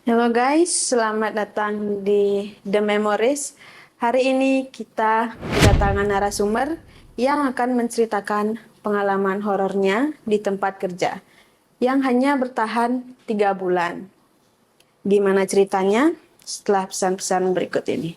Halo guys, selamat datang di The Memories. Hari ini kita kedatangan narasumber yang akan menceritakan pengalaman horornya di tempat kerja yang hanya bertahan 3 bulan. Gimana ceritanya? Setelah pesan-pesan berikut ini.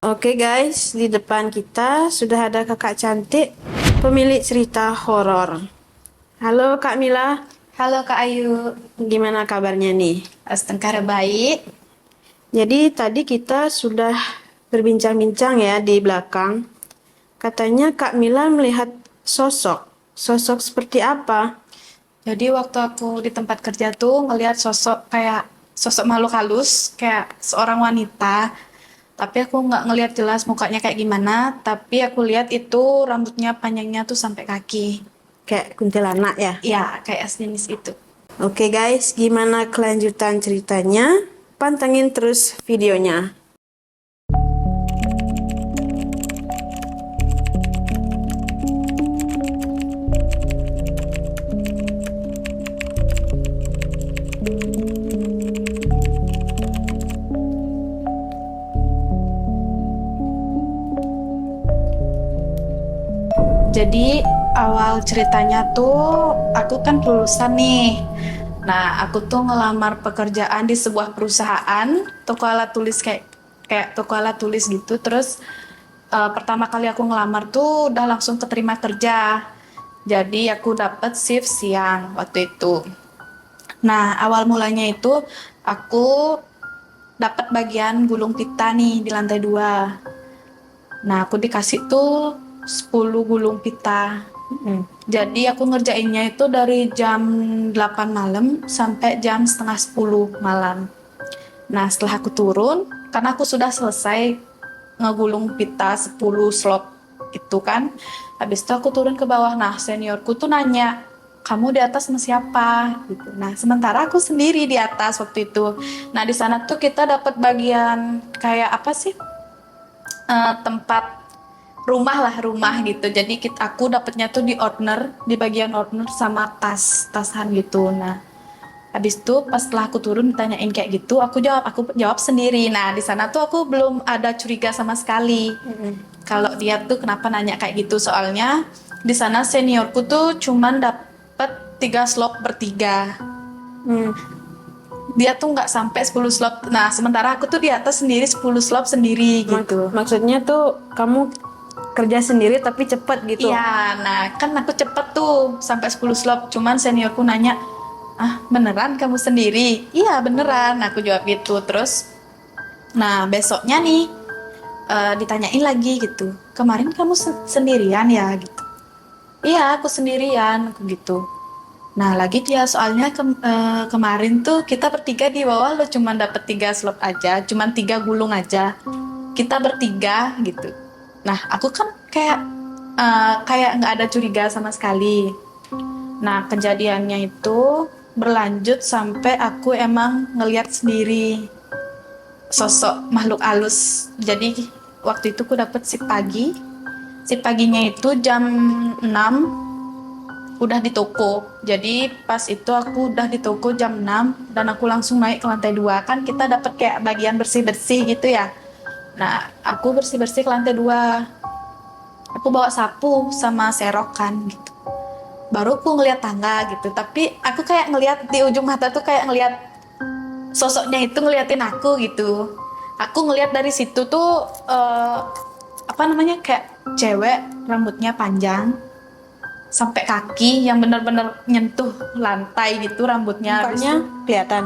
Oke guys, di depan kita sudah ada kakak cantik, pemilik cerita horor. Halo Kak Mila, Halo Kak Ayu, gimana kabarnya nih? Astengkara baik. Jadi tadi kita sudah berbincang-bincang ya di belakang. Katanya Kak Mila melihat sosok. Sosok seperti apa? Jadi waktu aku di tempat kerja tuh ngelihat sosok makhluk halus, kayak seorang wanita. Tapi aku nggak ngelihat jelas mukanya kayak gimana, tapi aku lihat itu rambutnya panjangnya tuh sampai kaki. Kayak kuntilanak ya? Ya, kayak sejenis itu. Oke guys, gimana kelanjutan ceritanya? Pantengin terus videonya. Jadi awal ceritanya tuh aku kan lulusan nih. Nah, aku tuh ngelamar pekerjaan di sebuah perusahaan toko alat tulis kayak toko alat tulis gitu. Terus pertama kali aku ngelamar tuh udah langsung keterima kerja. Jadi aku dapet shift siang waktu itu. Nah, awal mulanya itu aku dapat bagian gulung pita nih di lantai 2. Nah, aku dikasih tuh 10 gulung pita. Jadi aku ngerjainnya itu dari jam 8 malam sampai jam setengah 10 malam. Nah, setelah aku turun, karena aku sudah selesai ngegulung pita 10 slot itu kan. Habis itu aku turun ke bawah. Nah, seniorku tuh nanya, "Kamu di atas sama siapa?" gitu. Nah, sementara aku sendiri di atas waktu itu. Nah, di sana tuh kita dapat bagian kayak apa sih? Tempat rumah gitu. Jadi aku dapetnya tuh di bagian owner sama tasan gitu. Nah, habis itu pas setelah aku turun ditanyain kayak gitu, aku jawab sendiri. Nah, di sana tuh aku belum ada curiga sama sekali. Kalau dia tuh kenapa nanya kayak gitu, soalnya di sana seniorku tuh cuman dapet 3 slot bertiga. Hmm, Dia tuh nggak sampai 10 slot. Nah, sementara aku tuh di atas sendiri 10 slot sendiri gitu. maksudnya tuh kamu kerja sendiri tapi cepet gitu. Iya, nah kan aku cepet tuh sampai 10 slot. Cuman seniorku nanya, "Ah, beneran kamu sendiri?" "Iya, beneran." Aku jawab gitu. Terus, nah besoknya nih ditanyain lagi gitu. "Kemarin kamu sendirian ya?" gitu. "Iya, aku sendirian." Aku gitu. Nah, lagi dia soalnya kemarin tuh kita bertiga di bawah lo cuman dapet 3 slot aja, cuman 3 gulung aja. Kita bertiga gitu. Nah, aku kan kayak nggak ada curiga sama sekali. Nah, kejadiannya itu berlanjut sampai aku emang ngelihat sendiri sosok makhluk halus. Jadi waktu itu aku dapet shift pagi. Shift paginya itu jam 6 udah di toko. Jadi pas itu aku udah di toko jam 6 dan aku langsung naik ke lantai 2. Kan kita dapet kayak bagian bersih-bersih gitu ya. Nah, aku bersih-bersih ke lantai 2. Aku bawa sapu sama serokan gitu. Baru aku ngeliat tangga gitu, tapi aku kayak ngeliat di ujung mata tuh kayak ngeliat sosoknya itu ngeliatin aku gitu. Aku ngeliat dari situ tuh apa namanya, kayak cewek rambutnya panjang sampai kaki yang bener-bener nyentuh lantai gitu rambutnya. Mukanya kelihatan.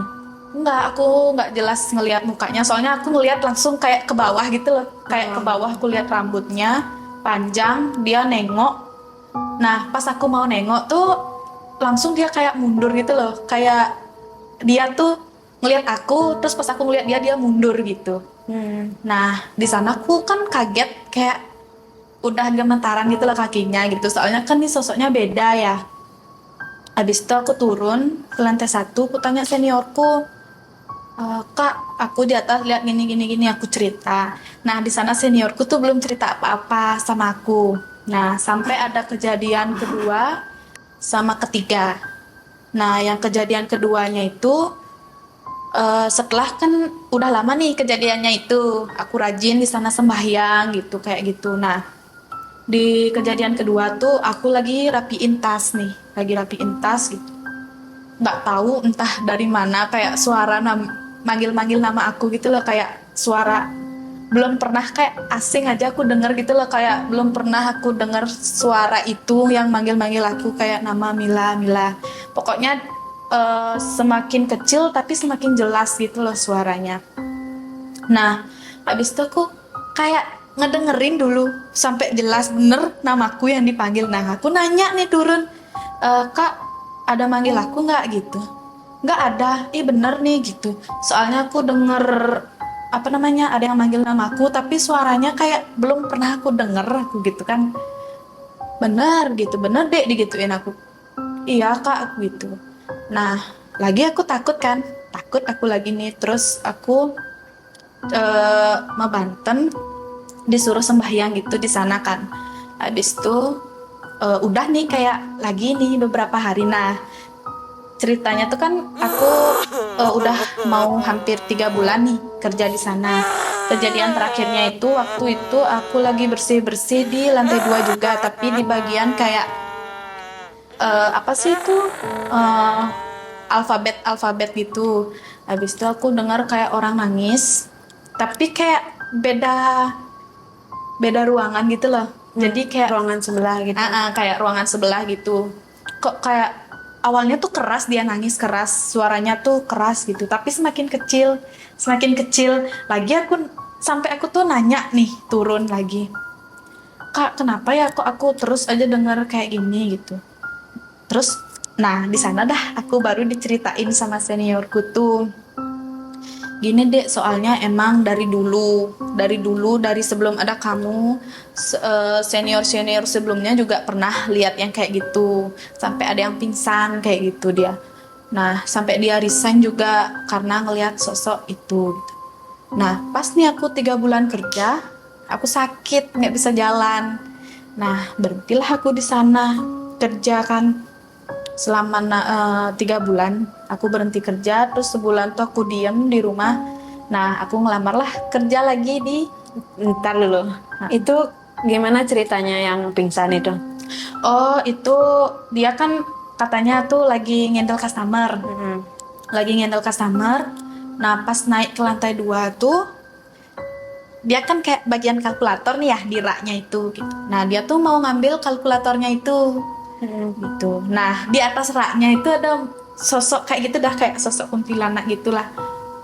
Enggak, aku nggak jelas ngelihat mukanya, soalnya aku ngelihat langsung kayak ke bawah gitu loh, kayak ke bawah aku lihat rambutnya panjang, dia nengok. Nah, pas aku mau nengok tuh langsung dia kayak mundur gitu loh. Kayak dia tuh ngelihat aku, terus pas aku ngelihat dia, dia mundur gitu. Nah, di sana aku kan kaget, kayak udah gemetaran gitu loh kakinya gitu. Soalnya kan nih sosoknya beda ya. Habis itu aku turun ke lantai 1, aku tanya seniorku, Kak, aku di atas lihat gini gini gini, aku cerita. Nah, di sana seniorku tuh belum cerita apa-apa sama aku. Nah, sampai ada kejadian kedua sama ketiga. Nah, yang kejadian keduanya itu setelah kan udah lama nih kejadiannya itu, aku rajin di sana sembahyang gitu kayak gitu. Nah, di kejadian kedua tuh aku lagi rapiin tas nih, lagi rapiin tas gitu. Nggak tahu entah dari mana kayak suara manggil-manggil nama aku gitu loh, kayak suara belum pernah, kayak asing aja aku denger gitu loh, kayak belum pernah aku denger suara itu yang manggil-manggil aku kayak nama Mila Mila. Pokoknya semakin kecil tapi semakin jelas gitu loh suaranya. Nah, habis itu aku kayak ngedengerin dulu sampai jelas bener namaku yang dipanggil. Nah, aku nanya nih turun, Kak, ada manggil aku nggak gitu? Nggak ada, bener nih gitu. Soalnya aku denger apa namanya ada yang manggil namaku, tapi suaranya kayak belum pernah aku denger aku gitu kan. Bener gitu, bener deh digituin aku. Iya kak, aku gitu. Nah, lagi aku takut kan, takut aku lagi nih. Terus aku sama Banten disuruh sembahyang gitu di sana kan. Habis itu udah nih kayak lagi nih beberapa hari. Nah, ceritanya tuh kan aku udah mau hampir 3 bulan nih kerja di sana. Kejadian terakhirnya itu waktu itu aku lagi bersih-bersih di lantai 2 juga, tapi di bagian kayak apa sih itu eh, alfabet gitu. Habis itu aku dengar kayak orang nangis, tapi kayak beda beda ruangan gitu loh. Jadi kayak Ruangan sebelah gitu. kayak ruangan sebelah gitu. Kok kayak awalnya tuh keras, dia nangis keras, suaranya tuh keras gitu. Tapi semakin kecil, semakin kecil. Lagi sampai aku tuh nanya nih turun lagi. Kak, kenapa ya kok aku terus aja dengar kayak gini gitu. Terus, nah di sana dah aku baru diceritain sama seniorku tuh. Gini dek, soalnya emang dari sebelum ada kamu, senior-senior sebelumnya juga pernah lihat yang kayak gitu. Sampai ada yang pingsan kayak gitu dia. Nah, sampai dia resign juga karena ngelihat sosok itu. Gitu. Nah, pas nih aku 3 bulan kerja, aku sakit, nggak bisa jalan. Nah, berhentilah aku di sana kerja kan selama 3 bulan aku berhenti kerja, terus sebulan tuh aku diem di rumah. Nah, aku ngelamar lah kerja lagi di Ntar dulu. Itu gimana ceritanya yang pingsan itu? itu dia kan katanya tuh lagi ngendel customer. Lagi ngendel customer. Nah, pas naik ke lantai 2 tuh dia kan kayak bagian kalkulator nih ya di raknya itu gitu. Nah, dia tuh mau ngambil kalkulatornya itu. Gitu. Nah, di atas raknya itu ada sosok kayak gitu dah, kayak sosok kuntilanak gitulah.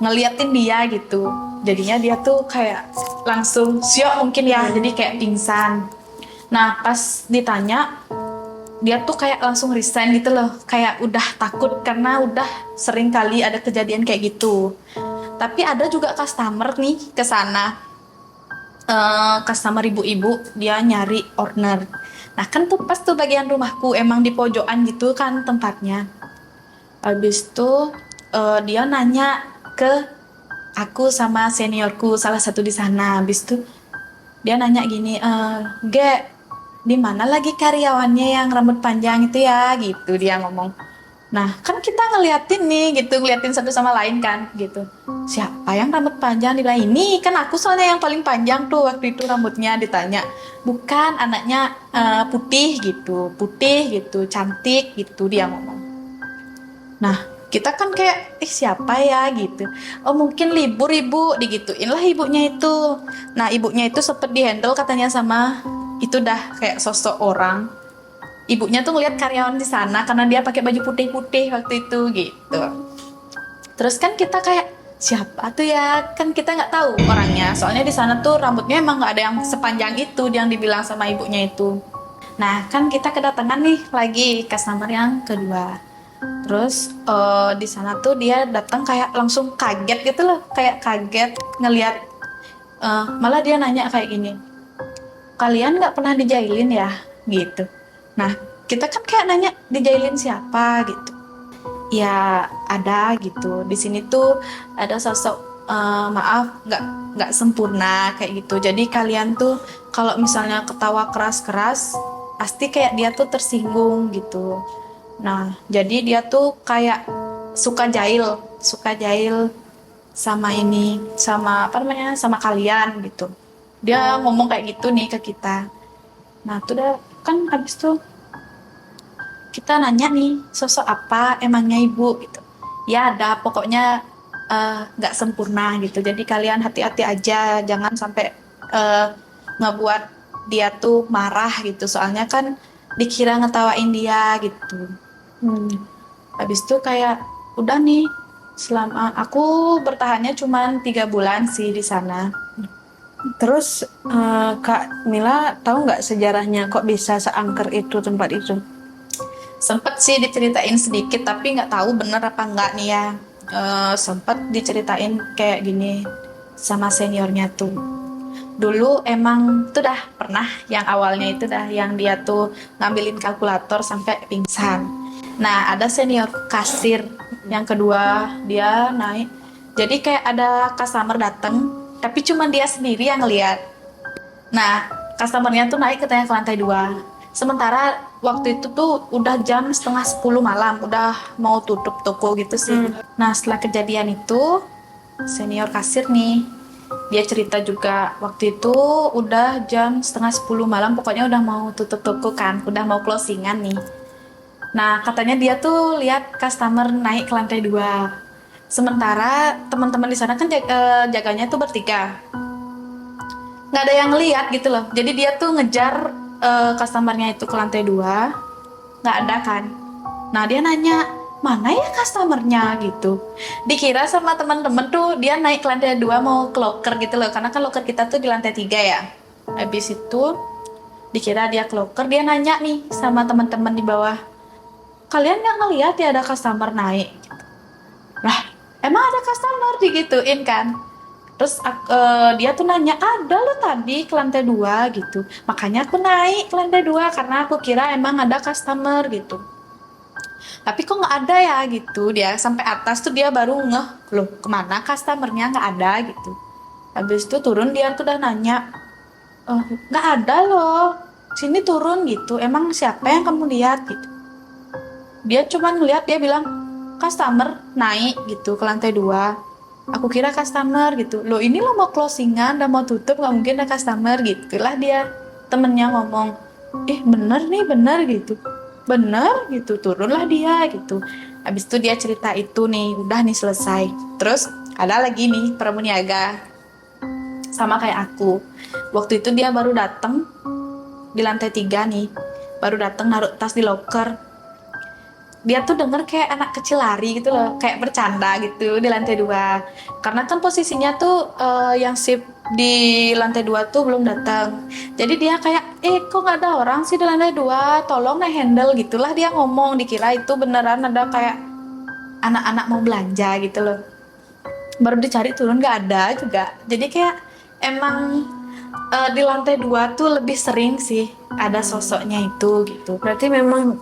Ngeliatin dia gitu. Jadinya dia tuh kayak langsung syok mungkin ya, jadi kayak pingsan. Nah, pas ditanya dia tuh kayak langsung resign gitu loh, kayak udah takut karena udah sering kali ada kejadian kayak gitu. Tapi ada juga customer nih ke sana, customer ibu-ibu, dia nyari owner. Nah kan tuh pas tuh bagian rumahku emang di pojokan gitu kan tempatnya. Habis itu dia nanya ke aku sama seniorku salah satu di sana. Habis itu dia nanya gini, Ge, di mana lagi karyawannya yang rambut panjang itu ya? Gitu dia ngomong. Nah, kan kita ngeliatin nih gitu, ngeliatin satu sama lain kan gitu. Siapa yang rambut panjang? Dibilang ini kan aku soalnya yang paling panjang tuh waktu itu rambutnya, ditanya. Bukan, anaknya putih gitu, cantik gitu dia ngomong. Nah, kita kan kayak siapa ya gitu. Oh, mungkin libur ibu, digituin lah ibunya itu. Nah, ibunya itu sempet dihandle katanya sama itu dah kayak sosok orang. Ibunya tuh ngeliat karyawan di sana karena dia pakai baju putih-putih waktu itu gitu. Terus kan kita kayak siapa tuh ya, kan kita nggak tahu orangnya. Soalnya di sana tuh rambutnya emang nggak ada yang sepanjang itu yang dibilang sama ibunya itu. Nah kan kita kedatangan nih lagi customer yang kedua. Terus di sana tuh dia datang kayak langsung kaget gitu loh, kayak kaget ngeliat. Malah dia nanya kayak gini, kalian nggak pernah dijailin ya gitu. Nah kita kan kayak nanya dijailin siapa gitu. Ya ada gitu. Di sini tuh ada sosok maaf nggak sempurna kayak gitu. Jadi kalian tuh kalau misalnya ketawa keras-keras pasti kayak dia tuh tersinggung gitu. Nah, jadi dia tuh kayak suka jahil sama ini, sama apa namanya, sama kalian gitu. Dia ngomong kayak gitu nih ke kita. Nah, tuh dah kan habis tuh kita nanya nih, sosok apa emangnya ibu gitu. Ya ada, pokoknya nggak sempurna gitu. Jadi kalian hati-hati aja, jangan sampai eh, ngebuat dia tuh marah gitu. Soalnya kan dikira ngetawain dia gitu. Hmm. Habis itu kayak udah nih, selama aku bertahannya cuma 3 bulan sih di sana. Terus Kak Mila tahu nggak sejarahnya kok bisa seangker itu tempat itu? Sempet sih diceritain sedikit tapi nggak tahu bener apa enggak nih ya. Sempet diceritain kayak gini sama seniornya tuh. Dulu emang tuh dah pernah yang awalnya itu dah yang dia tuh ngambilin kalkulator sampai pingsan. Nah, ada senior kasir yang kedua dia naik. Jadi kayak ada customer dateng, tapi cuma dia sendiri yang ngeliat. Nah, customernya tuh naik katanya ke lantai 2. Sementara waktu itu tuh udah jam setengah 10 malam, udah mau tutup toko gitu sih. Nah, setelah kejadian itu, senior kasir nih, dia cerita juga waktu itu udah jam setengah 10 malam, pokoknya udah mau tutup toko kan, udah mau closingan nih. Nah, katanya dia tuh lihat customer naik ke lantai 2. Sementara teman-teman di sana kan jaganya tuh bertiga, nggak ada yang ngeliat gitu loh. Jadi dia tuh ngejar customernya itu ke lantai 2, nggak ada kan. Nah, dia nanya mana ya customernya gitu. Dikira sama teman-teman tuh dia naik ke lantai 2 mau ke locker gitu loh, karena kan locker kita tuh di lantai 3 ya. Habis itu dikira dia ke locker, dia nanya nih sama teman-teman di bawah, kalian nggak ngeliat ya ada customer naik? Lah, emang ada customer digituin kan? Terus dia tuh nanya, ada lo tadi ke lantai 2 gitu. Makanya aku naik ke lantai 2 karena aku kira emang ada customer gitu. Tapi kok nggak ada ya gitu. Dia sampai atas tuh dia baru ngeh, loh kemana customernya, nggak ada gitu. Habis itu turun dia tuh udah nanya, nggak ada loh. Sini turun gitu. Emang siapa yang kamu lihat gitu? Dia cuma ngeliat, dia bilang customer naik gitu ke lantai 2. Aku kira customer gitu. Loh ini lo mau closingan, udah mau tutup, nggak mungkin ada customer gitu lah dia. Temennya ngomong, bener nih, bener gitu. Bener gitu, turunlah dia gitu. Habis itu dia cerita itu nih, udah nih selesai. Terus ada lagi nih pramuniaga sama kayak aku. Waktu itu dia baru datang di lantai 3 nih. Baru datang naruh tas di locker. Dia tuh denger kayak anak kecil lari gitu loh, kayak bercanda gitu di lantai 2. Karena kan posisinya tuh yang shift di lantai 2 tuh belum datang. Jadi dia kayak, kok nggak ada orang sih di lantai 2, tolong handle gitulah dia ngomong. Dikira itu beneran ada kayak anak-anak mau belanja gitu loh. Baru dicari turun nggak ada juga. Jadi kayak emang di lantai 2 tuh lebih sering sih ada sosoknya itu gitu. Berarti memang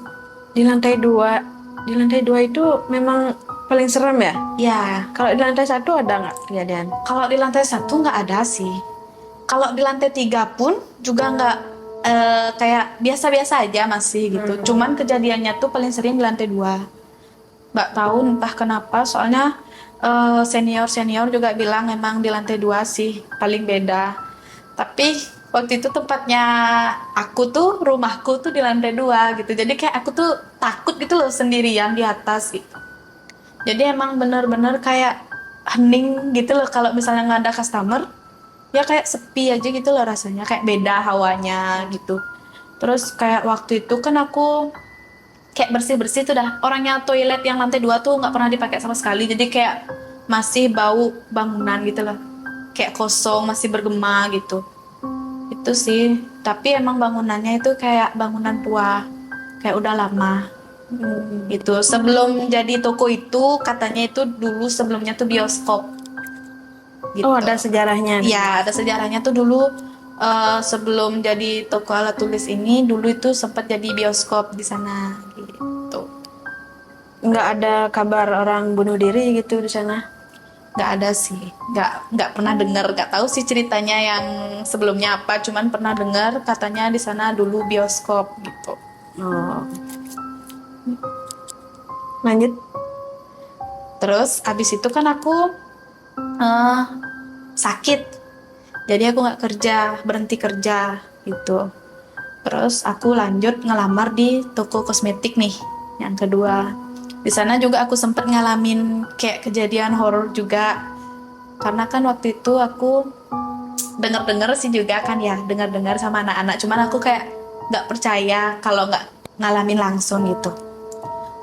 di lantai 2, di lantai 2 itu memang paling serem ya? Ya, Kalau di lantai 1 ada nggak kejadian? kalau di lantai 1 nggak ada sih. Kalau di lantai 3 pun juga nggak, kayak biasa-biasa aja masih gitu. Cuman kejadiannya tuh paling sering di lantai 2. Nggak tahu entah kenapa, soalnya senior-senior juga bilang emang di lantai 2 sih paling beda. Tapi waktu itu tempatnya aku tuh, rumahku tuh di lantai 2 gitu. Jadi kayak aku tuh takut gitu loh sendirian di atas gitu. Jadi emang bener-bener kayak hening gitu loh kalau misalnya nggak ada customer. Ya kayak sepi aja gitu loh rasanya. Kayak beda hawanya gitu. Terus kayak waktu itu kan aku kayak bersih-bersih tuh dah. Orangnya toilet yang lantai 2 tuh nggak pernah dipakai sama sekali. Jadi kayak masih bau bangunan gitu loh. Kayak kosong, masih bergema gitu. Itu sih. Tapi emang bangunannya itu kayak bangunan tua. Kayak udah lama. Gitu. Sebelum jadi toko itu, katanya itu dulu sebelumnya tuh bioskop. Gitu. Oh, ada sejarahnya. Iya, ada sejarahnya tuh dulu, sebelum jadi toko alat tulis ini, dulu itu sempat jadi bioskop di sana gitu. nggak ada kabar orang bunuh diri gitu di sana? Nggak ada sih, nggak pernah dengar, nggak tahu sih ceritanya yang sebelumnya apa, cuman pernah dengar katanya di sana dulu bioskop gitu. Oh. Lanjut. Terus abis itu kan aku eh, sakit, jadi aku nggak kerja, berhenti kerja gitu. Terus aku lanjut ngelamar di toko kosmetik nih, yang kedua. Di sana juga aku sempet ngalamin kayak kejadian horor juga, karena kan waktu itu aku dengar-dengar sih juga kan ya, dengar-dengar sama anak-anak, cuman aku kayak nggak percaya kalau nggak ngalamin langsung gitu.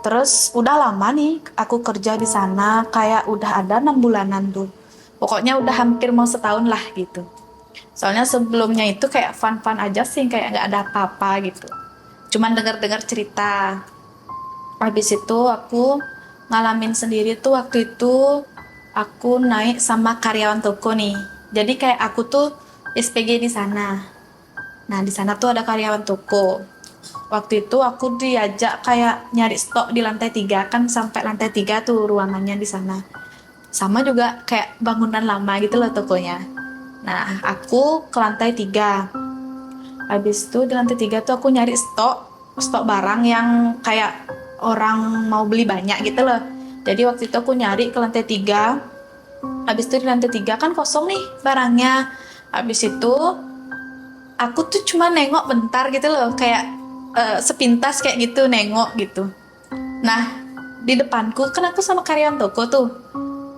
Terus udah lama nih aku kerja di sana, kayak udah ada 6 bulanan tuh. Pokoknya udah hampir mau setahun lah gitu. Soalnya sebelumnya itu kayak fun-fun aja sih, kayak nggak ada apa-apa gitu. Cuman dengar-dengar cerita. Habis itu aku ngalamin sendiri tuh waktu itu aku naik sama karyawan toko nih. Jadi kayak aku tuh SPG di sana. Nah, di sana tuh ada karyawan toko. Waktu itu aku diajak kayak nyari stok di lantai 3, kan sampai lantai 3 tuh ruangannya di sana. Sama juga kayak bangunan lama gitu loh tokonya. Nah, aku ke lantai 3. Habis itu di lantai 3 tuh aku nyari stok barang yang kayak orang mau beli banyak gitu loh. Jadi waktu itu aku nyari ke lantai 3. Habis itu di lantai 3 kan kosong nih barangnya. Habis itu aku tuh cuma nengok bentar gitu loh, kayak sepintas kayak gitu nengok gitu. Nah, di depanku kan aku sama karyawan toko tuh.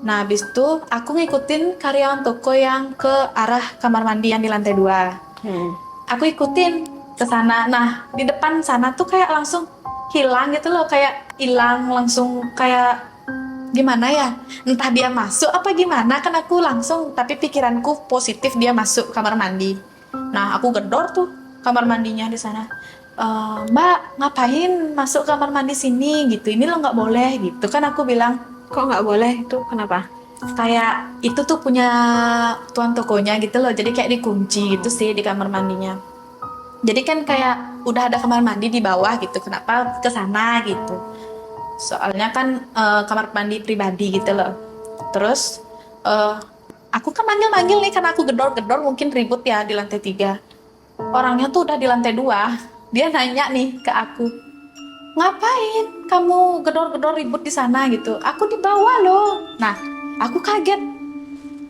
Nah, habis itu aku ngikutin karyawan toko yang ke arah kamar mandi yang di lantai 2. Aku ikutin ke sana. Nah, di depan sana tuh kayak langsung hilang gitu loh, kayak hilang langsung, kayak gimana ya? Entah dia masuk apa gimana, kan aku langsung, tapi pikiranku positif dia masuk kamar mandi. Nah, aku gedor tuh kamar mandinya di sana. Mbak, ngapain masuk kamar mandi sini gitu? Ini lo nggak boleh gitu kan, aku bilang. Kok nggak boleh? Itu kenapa? Kayak itu tuh punya tuan tokonya gitu loh, jadi kayak dikunci gitu sih di kamar mandinya. Jadi kan kayak udah ada kamar mandi di bawah gitu, kenapa ke sana gitu? Soalnya kan kamar mandi pribadi gitu loh. Terus aku kan manggil-manggil nih, karena aku gedor-gedor mungkin ribut ya di lantai 3. Orangnya tuh udah di lantai 2. Dia nanya nih ke aku, ngapain kamu gedor-gedor ribut di sana gitu? Aku di bawah loh. Nah, aku kaget.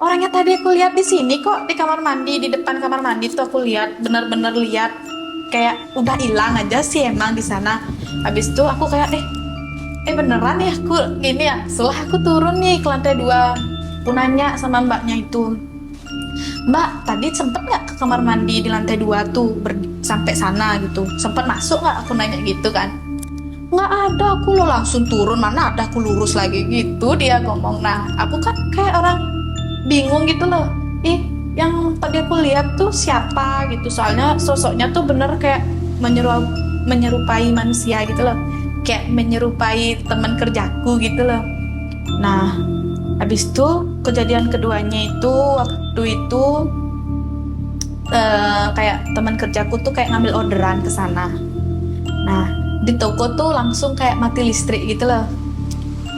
Orangnya tadi aku lihat di sini kok, di kamar mandi, di depan kamar mandi tuh aku lihat, bener-bener lihat, kayak udah hilang aja sih emang di sana. Habis itu aku kayak beneran ya aku gini ya. Setelah aku turun nih ke lantai 2, aku nanya sama mbaknya itu, Mbak, tadi sempet nggak ke kamar mandi di lantai 2 tuh sampai sana gitu? Sempet masuk nggak? Aku nanya gitu kan. Nggak ada, aku lo langsung turun, mana ada aku lurus lagi gitu dia ngomong. Nah, aku kan kayak orang bingung gitu loh. Yang tadi aku lihat tuh siapa gitu, soalnya sosoknya tuh bener kayak menyerupai manusia gitu loh, kayak menyerupai teman kerjaku gitu loh. Nah, habis itu kejadian keduanya itu waktu itu kayak teman kerjaku tuh kayak ngambil orderan ke sana. Nah, di toko tuh langsung kayak mati listrik gitu loh.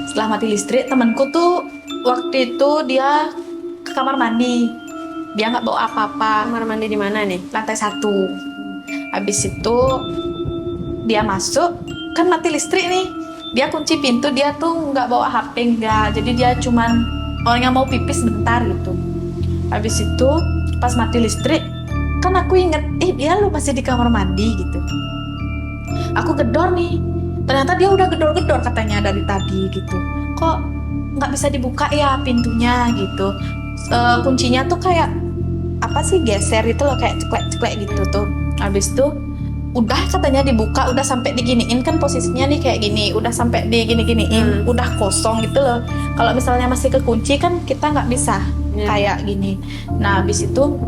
Setelah mati listrik, temanku tuh waktu itu dia ke kamar mandi. Dia nggak bawa apa-apa. Kamar mandi di mana nih? Lantai 1. Habis itu dia masuk, kan mati listrik nih. Dia kunci pintu, dia tuh nggak bawa HP, nggak. Jadi dia cuman orang yang mau pipis sebentar gitu. Habis itu pas mati listrik, kan aku inget, dia lu masih di kamar mandi gitu. Aku gedor nih, ternyata dia udah gedor-gedor katanya dari tadi gitu. Kok nggak bisa dibuka ya pintunya gitu? Kuncinya tuh kayak apa sih, geser itu loh, kayak ceklek-ceklek gitu tuh. Habis itu udah katanya dibuka, udah sampai diginiin kan posisinya nih kayak gini, udah sampai digini-giniin, udah kosong gitu loh. Kalau misalnya masih kekunci kan kita nggak bisa kayak gini. Nah, habis itu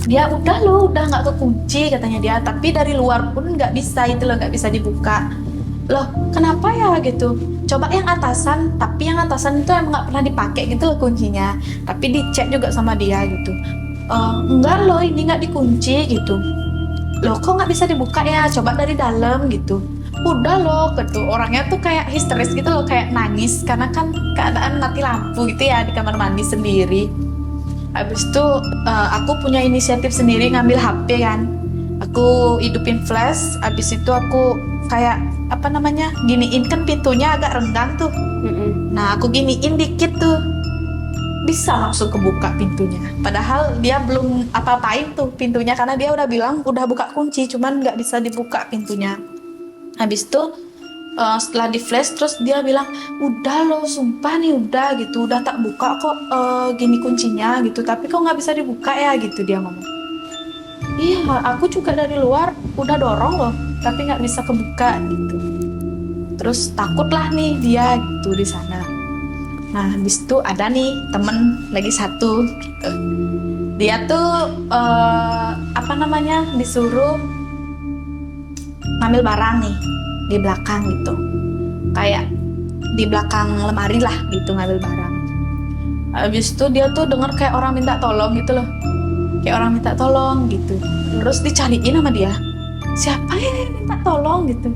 dia udah nggak kekunci katanya dia, tapi dari luar pun nggak bisa itu loh, nggak bisa dibuka. Loh, kenapa ya gitu? Coba yang atasan, tapi yang atasan itu emang nggak pernah dipakai gitu loh kuncinya, tapi dicek juga sama dia gitu. Enggak loh, ini nggak dikunci gitu. Loh, kok nggak bisa dibuka ya? Coba dari dalam gitu. udah loh gitu. Orangnya tuh kayak histeris gitu loh, kayak nangis karena kan keadaan mati lampu gitu ya di kamar mandi sendiri. Habis itu aku punya inisiatif sendiri ngambil HP kan. Aku hidupin flash, habis itu aku kayak apa namanya, giniin kan pintunya agak renggang tuh. Mm-mm. Nah aku giniin dikit tuh, bisa langsung kebuka pintunya. Padahal dia belum apa-apain tuh pintunya karena dia udah bilang udah buka kunci, cuman nggak bisa dibuka pintunya. Habis itu setelah di flash terus dia bilang udah loh sumpah nih udah gitu, udah tak buka kok gini kuncinya gitu, tapi kok nggak bisa dibuka ya gitu dia ngomong. Iya aku juga dari luar udah dorong loh tapi nggak bisa kebuka gitu. Terus takutlah nih dia gitu di sana. Nah habis itu ada nih temen lagi satu gitu. Dia tuh apa namanya, disuruh ngambil barang nih di belakang gitu, kayak di belakang lemari lah gitu ngambil barang. Habis itu dia tuh denger kayak orang minta tolong gitu loh, kayak orang minta tolong gitu. Terus dicariin sama dia, siapa yang minta tolong gitu.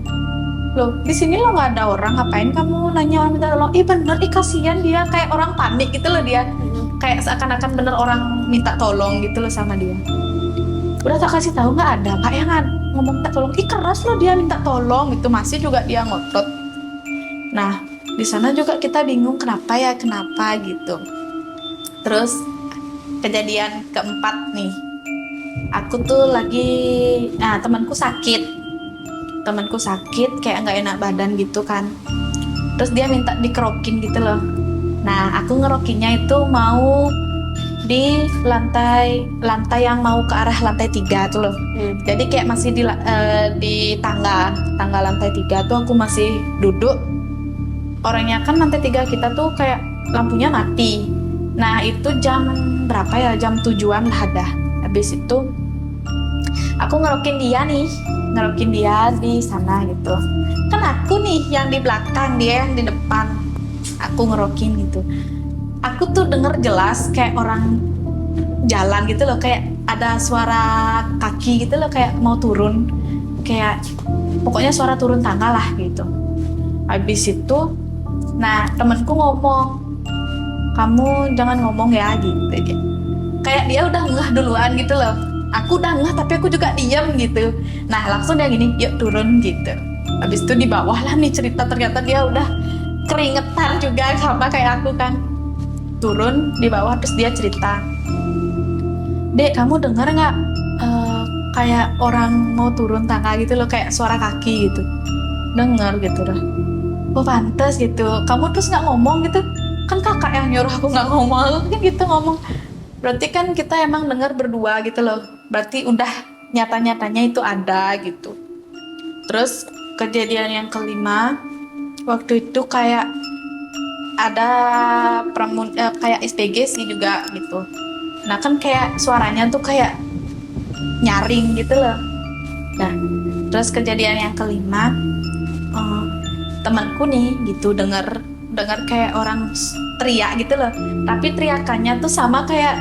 Loh di sini lo nggak ada orang, ngapain kamu nanya orang minta tolong? Ih bener, ih kasihan dia, kayak orang panik gitu loh dia, kayak seakan-akan bener orang minta tolong gitu loh sama dia. Udah tak kasih tahu nggak ada pak yang ngomong minta tolong. Ih keras loh dia minta tolong gitu, masih juga dia ngotot. Nah di sana juga kita bingung kenapa gitu. Terus kejadian keempat nih, aku tuh lagi, nah temanku sakit kayak nggak enak badan gitu kan. Terus dia minta dikerokin gitu loh. Nah aku ngerokinnya itu mau di lantai yang mau ke arah lantai 3 tuh loh. Jadi kayak masih di tangga lantai 3 tuh aku masih duduk. Orangnya kan lantai 3 kita tuh kayak lampunya mati. Nah itu jam berapa ya, jam 7-an lah ada. Habis itu aku ngerokin dia di sana gitu. Kan aku nih yang di belakang, dia yang di depan. Aku ngerokin gitu. Aku tuh denger jelas kayak orang jalan gitu loh, kayak ada suara kaki gitu loh, kayak mau turun, kayak pokoknya suara turun tangga lah gitu. Habis itu, nah temanku ngomong, kamu jangan ngomong ya gitu. Kayak dia udah ngeh duluan gitu loh. Aku udah ngeh tapi aku juga diam gitu. Nah langsung dia gini, yuk turun gitu. Habis itu di bawah lah nih cerita, ternyata dia udah keringetan juga sama kayak aku kan. Turun di bawah terus dia cerita, Dek kamu dengar nggak kayak orang mau turun tangga gitu loh, kayak suara kaki gitu. Dengar gitu dah. Oh pantes gitu, kamu terus nggak ngomong gitu, kan kakak yang nyuruh aku nggak ngomong kan gitu ngomong. Berarti kan kita emang dengar berdua gitu loh, berarti udah nyata-nyatanya itu ada gitu. Terus kejadian yang kelima, waktu itu kayak ada kayak SPG sih juga gitu. Nah kan kayak suaranya tuh kayak nyaring gitu loh. Nah terus kejadian yang kelima, temanku nih gitu dengar kayak orang teriak gitu loh. Tapi teriakannya tuh sama kayak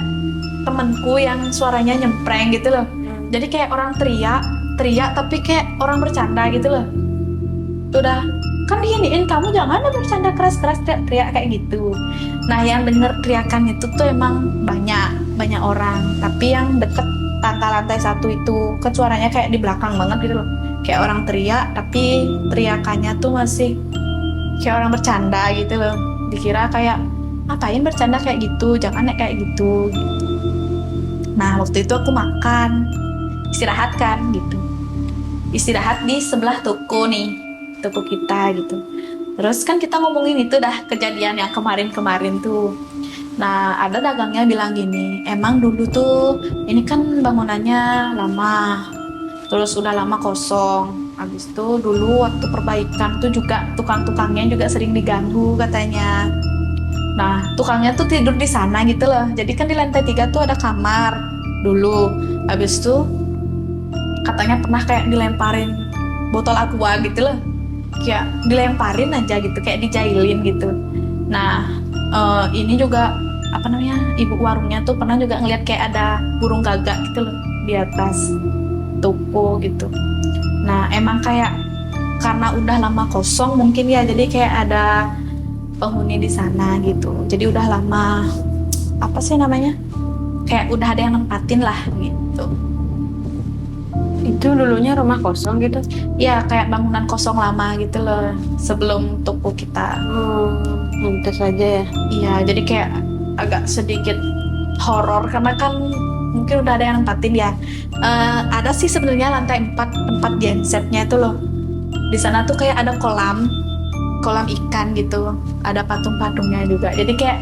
temanku yang suaranya nyempreng gitu loh. Jadi kayak orang teriak tapi kayak orang bercanda gitu loh. Udah kan diginiin, kamu jangan bercanda keras-keras teriak kayak gitu. Nah yang denger teriakan itu tuh emang banyak orang, tapi yang deket tangga lantai 1 itu kan suaranya kayak di belakang banget gitu loh, kayak orang teriak tapi teriakannya tuh masih kayak orang bercanda gitu loh. Dikira kayak ngapain bercanda kayak gitu, jangan kayak gitu. Nah waktu itu aku makan, istirahat kan gitu, istirahat di sebelah toko kita gitu. Terus kan kita ngomongin itu dah kejadian yang kemarin tuh. Nah ada dagangnya bilang gini, emang dulu tuh ini kan bangunannya lama, terus udah lama kosong. Habis itu dulu waktu perbaikan tuh juga tukang-tukangnya juga sering diganggu katanya. Nah tukangnya tuh tidur di sana gitu loh. Jadi kan di lantai 3 tuh ada kamar dulu. Habis itu katanya pernah kayak dilemparin botol aqua gitu loh, kayak dilemparin aja gitu, kayak dijailin gitu. Nah ini juga apa namanya, ibu warungnya tuh pernah juga ngeliat kayak ada burung gagak gitu loh di atas toko gitu. Nah emang kayak karena udah lama kosong mungkin ya, jadi kayak ada penghuni di sana gitu. Jadi udah lama, apa sih namanya? Kayak udah ada yang nempatin lah gitu. Itu dulunya rumah kosong gitu. Ya kayak bangunan kosong lama gitu loh sebelum toko kita. Pantas saja ya. Iya, jadi kayak agak sedikit horor karena kan mungkin udah ada yang nempatin ya. Ada sih sebenarnya lantai 4 tempat gensetnya itu loh. Di sana tuh kayak ada kolam ikan gitu. Ada patung-patungnya juga. Jadi kayak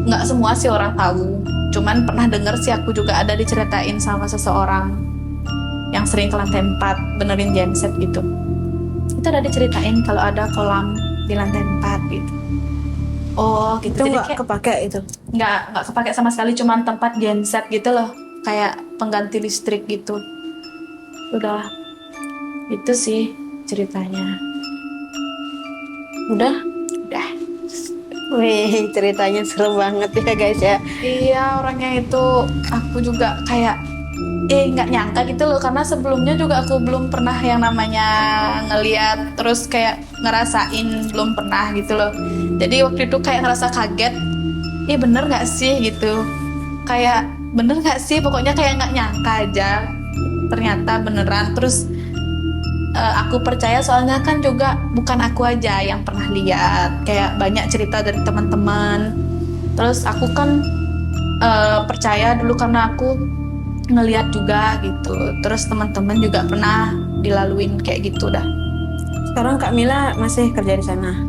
nggak semua sih orang tahu. Cuman pernah denger sih, aku juga ada diceritain sama seseorang yang sering ke lantai 4 benerin genset gitu. Itu ada diceritain kalau ada kolam di lantai 4 gitu. Oh gitu. Itu Jadi nggak kayak kepake itu. nggak kepake sama sekali, cuman tempat genset gitu loh, kayak pengganti listrik gitu. Udah itu sih ceritanya. Udah. Udah. Wih, ceritanya seru banget ya guys ya. Iya, orangnya itu aku juga kayak nggak nyangka gitu loh, karena sebelumnya juga aku belum pernah yang namanya ngeliat terus kayak ngerasain, belum pernah gitu loh. Jadi waktu itu kayak ngerasa kaget, bener nggak sih gitu, kayak bener nggak sih, pokoknya kayak nggak nyangka aja ternyata beneran. Terus aku percaya soalnya kan juga bukan aku aja yang pernah lihat, kayak banyak cerita dari teman-teman. Terus aku kan percaya dulu karena aku ngeliat juga gitu. Terus teman-teman juga pernah dilaluin kayak gitu dah. Sekarang Kak Mila masih kerja di sana.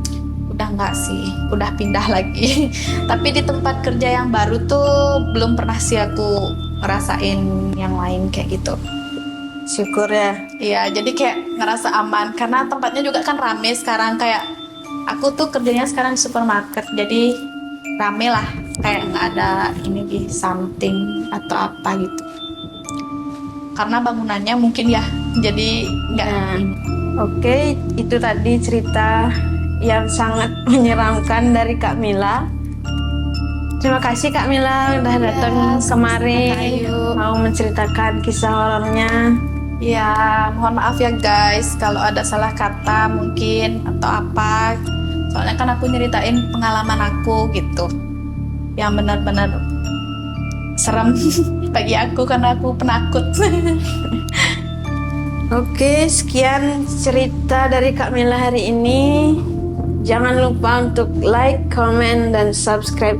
Udah enggak sih, udah pindah lagi. Tapi di tempat kerja yang baru tuh belum pernah sih aku ngerasain yang lain kayak gitu. Syukur ya. Iya, jadi kayak ngerasa aman karena tempatnya juga kan rame sekarang. Kayak aku tuh kerjanya sekarang di supermarket, jadi rame lah. Kayak nggak ada ini di something atau apa gitu. Karena bangunannya mungkin ya, jadi nggak. Nah, oke, itu tadi cerita yang sangat menyeramkan dari Kak Mila. Terima kasih Kak Mila udah datang kemari mau menceritakan kisah horornya. Ya, mohon maaf ya guys kalau ada salah kata mungkin atau apa. Soalnya kan aku nyeritain pengalaman aku gitu, yang benar-benar serem bagi aku karena aku penakut. Oke, sekian cerita dari Kak Mila hari ini. Jangan lupa untuk like, comment, dan subscribe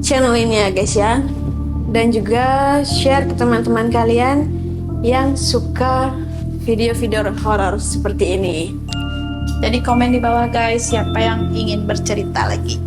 channel ini ya guys ya. Dan juga share ke teman-teman kalian yang suka video-video horor seperti ini. Jadi komen di bawah guys, siapa yang ingin bercerita lagi.